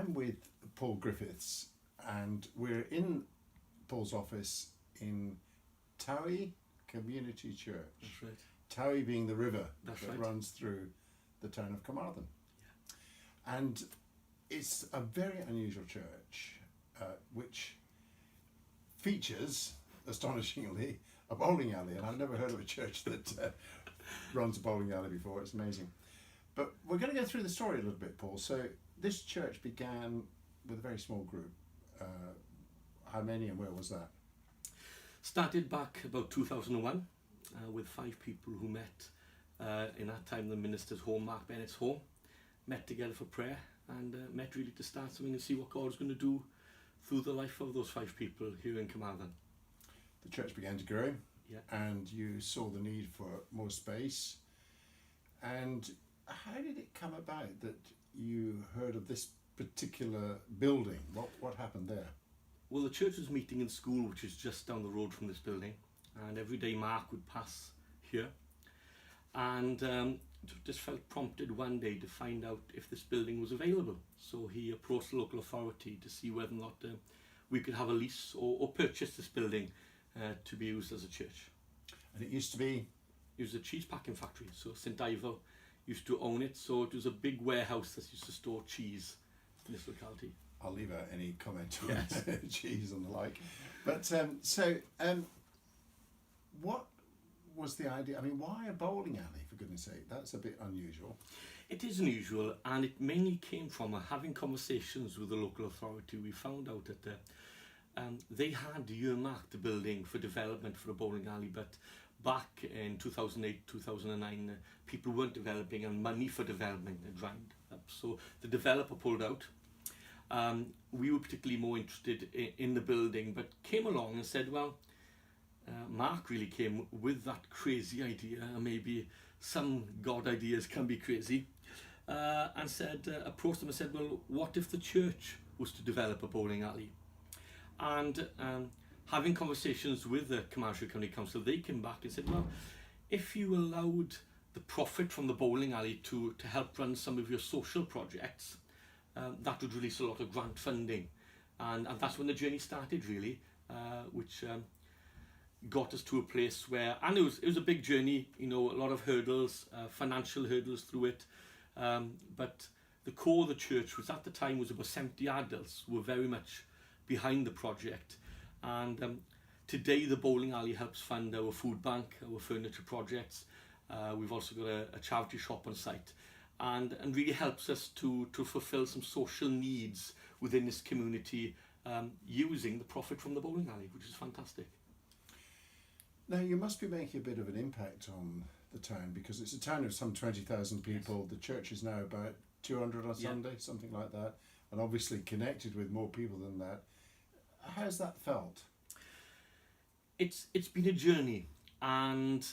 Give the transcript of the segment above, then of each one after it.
I'm with Paul Griffiths, and we're in Paul's office in Towy Community Church. That's right. Towy being the river that right. runs through the town of Carmarthen. Yeah. And it's a very unusual church, which features, astonishingly, a bowling alley. And I've never heard of a church that runs a bowling alley before. It's amazing. But we're going to go through the story a little bit, Paul. So this church began with a very small group. How many and where was that? Started back about 2001 with 5 people who met in that time the minister's home, Mark Bennett's home, met together for prayer and met really to start something and see what God was going to do through the life of those 5 people here in Carmarthen. The church began to grow, yeah. And you saw the need for more space. And how did it come about that you heard of this particular building? What happened there? Well, the church was meeting in school, which is just down the road from this building, and every day Mark would pass here, and just felt prompted one day to find out if this building was available. So he approached the local authority to see whether or not we could have a lease or purchase this building to be used as a church. And it used to be? It was a cheese packing factory, so St Ivor used to own it, so it was a big warehouse that used to store cheese in this locality. I'll leave out any comment on yes. cheese and the like. But what was the idea? I mean, why a bowling alley, for goodness sake? That's a bit unusual. It is unusual, and it mainly came from having conversations with the local authority. We found out that they had earmarked the building for development for a bowling alley, but back in 2008, 2009, people weren't developing and money for development had dried up. So the developer pulled out. We were particularly more interested in the building, but came along and said, well, Mark really came with that crazy idea, maybe some God ideas can be crazy, and said, approached them and said, well, what if the church was to develop a bowling alley? And having conversations with the Carmarthen County Council, they came back and said, well, if you allowed the profit from the bowling alley to help run some of your social projects, that would release a lot of grant funding, and that's when the journey started, really, which got us to a place where, and it was a big journey, you know, a lot of hurdles, financial hurdles through it, but the core of the church was, at the time, was about 70 adults who were very much behind the project, and today the bowling alley helps fund our food bank, our furniture projects. We've also got a charity shop on site, and really helps us to fulfill some social needs within this community, using the profit from the bowling alley, which is fantastic. Now, you must be making a bit of an impact on the town, because it's a town of some 20,000 people. Yes. The church is now about 200 on Sunday, something like that, and obviously connected with more people than that. How's that felt? It's been a journey, and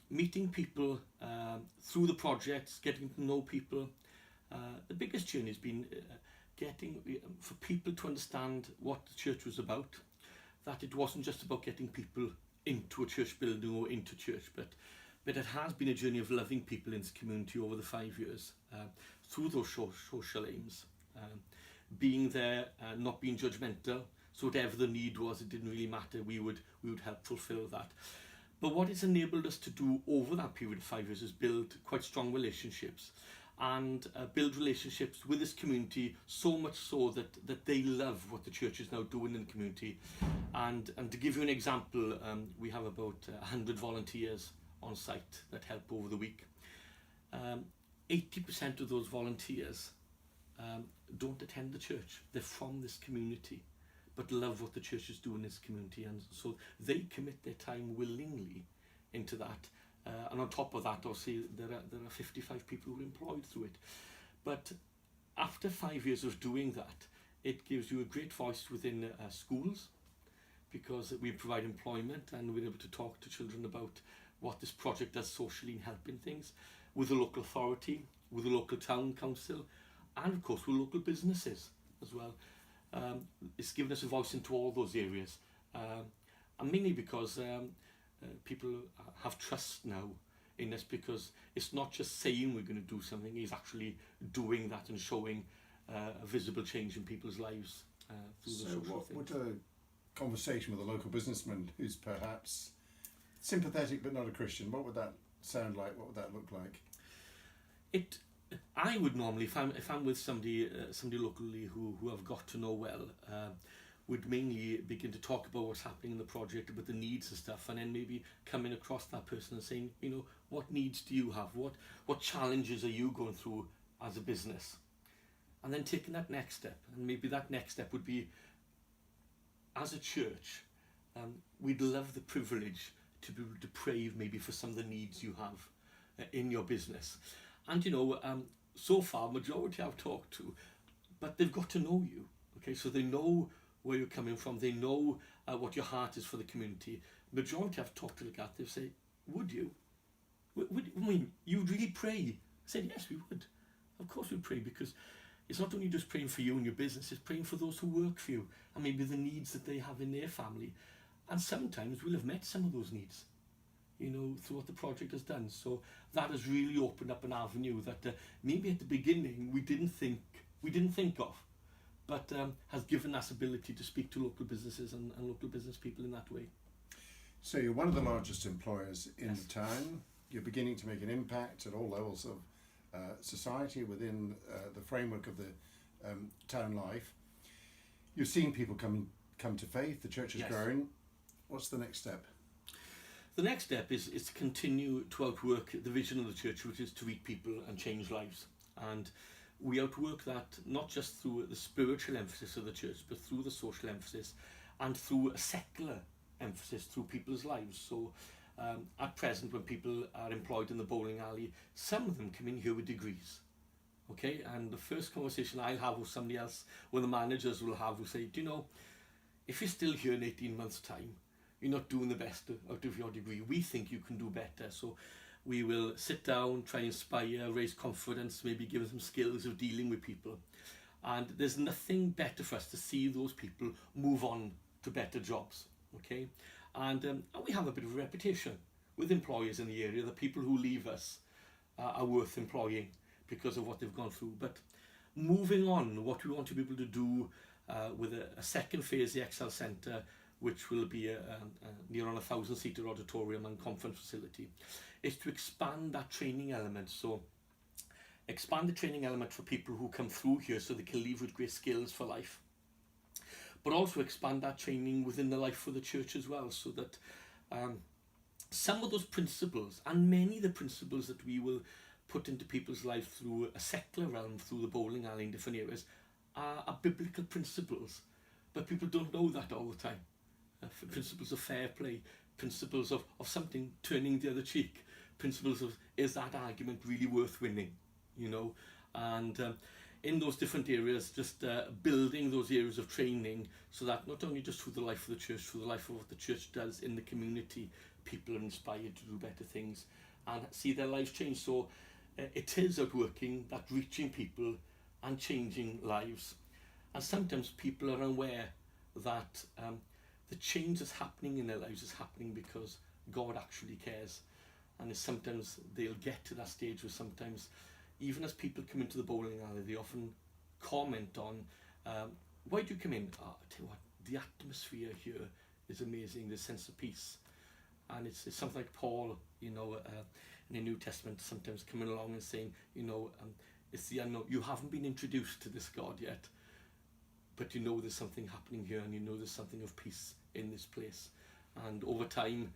meeting people through the projects, getting to know people. The biggest journey has been getting for people to understand what the church was about, that it wasn't just about getting people into a church building or into church, but it has been a journey of loving people in this community over the 5 years, through those social aims, being there, not being judgmental. So whatever the need was, it didn't really matter. We would help fulfill that. But what it's enabled us to do over that period of 5 years is build quite strong relationships, and build relationships with this community, so much so that they love what the church is now doing in the community. And to give you an example, we have about 100 volunteers on site that help over the week. 80% of those volunteers don't attend the church. They're from this community, but love what the church is doing in this community, and so they commit their time willingly into that. And on top of that, obviously, there are 55 people who are employed through it. But after 5 years of doing that, it gives you a great voice within schools, because we provide employment, and we're able to talk to children about what this project does socially in helping things, with the local authority, with the local town council, and of course with local businesses as well. It's given us a voice into all those areas, and mainly because people have trust now in us, because it's not just saying we're going to do something, it's actually doing that and showing a visible change in people's lives through the So social what things. would a conversation with a local businessman who's perhaps sympathetic but not a Christian, what would that sound like? What would that look like? I would normally, if I'm with somebody locally who I've got to know well, would mainly begin to talk about what's happening in the project, about the needs and stuff, and then maybe coming across that person and saying, what needs do you have? What challenges are you going through as a business? And then taking that next step, and maybe that next step would be, as a church, we'd love the privilege to be able to pray maybe for some of the needs you have in your business. And so far, majority I've talked to, but they've got to know you. Okay, so they know where you're coming from. They know what your heart is for the community. Majority I've talked to they say, would you? You'd really pray? I said, yes, we would. Of course we'd pray, because it's not only just praying for you and your business, it's praying for those who work for you and maybe the needs that they have in their family. And sometimes we'll have met some of those needs, through what the project has done. So that has really opened up an avenue that maybe at the beginning we didn't think of, but has given us ability to speak to local businesses and local business people in that way. So you're one of the largest employers in Yes. the town. You're beginning to make an impact at all levels of society within the framework of the town life. You're seeing people come to faith. The church has Yes. grown. What's the next step? The next step is to continue to outwork the vision of the church, which is to reach people and change lives. And we outwork that not just through the spiritual emphasis of the church, but through the social emphasis and through a secular emphasis through people's lives. So at present, when people are employed in the bowling alley, some of them come in here with degrees. Okay, and the first conversation I'll have with somebody else, or the managers will have, will say, if you're still here in 18 months' time, you're not doing the best out of your degree. We think you can do better. So we will sit down, try and inspire, raise confidence, maybe give them some skills of dealing with people. And there's nothing better for us to see those people move on to better jobs. Okay, and we have a bit of a reputation with employers in the area that people who leave us are worth employing because of what they've gone through. But moving on, what we want to be able to do with a second phase, the Excel Centre, which will be near on 1,000-seater auditorium and conference facility, is to expand that training element. So expand the training element for people who come through here so they can leave with great skills for life, but also expand that training within the life of the church as well, so that some of those principles, and many of the principles that we will put into people's life through a secular realm, through the bowling alley in different areas, are biblical principles, but people don't know that all the time. Principles of fair play, principles of something turning the other cheek, principles of, is that argument really worth winning, and in those different areas, just building those areas of training, so that not only just through the life of the church, through the life of what the church does in the community, people are inspired to do better things and see their lives change. So it is outworking that, reaching people and changing lives. And sometimes people are unaware that the change that's happening in their lives is happening because God actually cares. And sometimes they'll get to that stage where sometimes, even as people come into the bowling alley, they often comment on, why do you come in? I tell you what, the atmosphere here is amazing, the sense of peace. And it's something like Paul, in the New Testament, sometimes coming along and saying, it's the unknown. You haven't been introduced to this God yet, but there's something happening here, and there's something of peace in this place. And over time,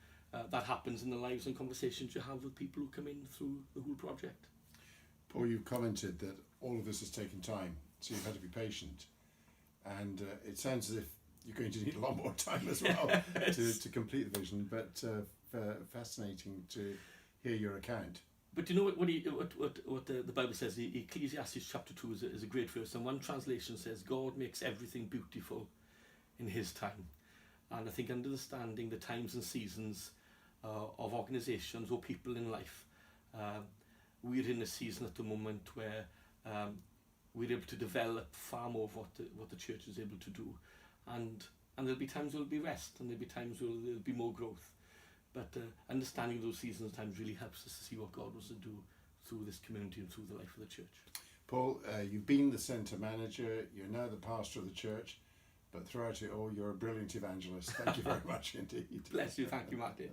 that happens in the lives and conversations you have with people who come in through the whole project. Paul, you've commented that all of this has taken time, so you've had to be patient. And it sounds as if you're going to need a lot more time as well to complete the vision, but fascinating to hear your account. But what the Bible says, Ecclesiastes chapter 2 is a great verse, and one translation says, God makes everything beautiful in his time. And I think understanding the times and seasons of organisations or people in life, we're in a season at the moment where we're able to develop far more of what the church is able to do, and there'll be times there'll be rest, and there'll be times where there'll be more growth. But understanding those seasons and times really helps us to see what God wants to do through this community and through the life of the church. Paul, you've been the centre manager, you're now the pastor of the church, but throughout it all, you're a brilliant evangelist. Thank you very much indeed. Bless you. Thank you, Martin.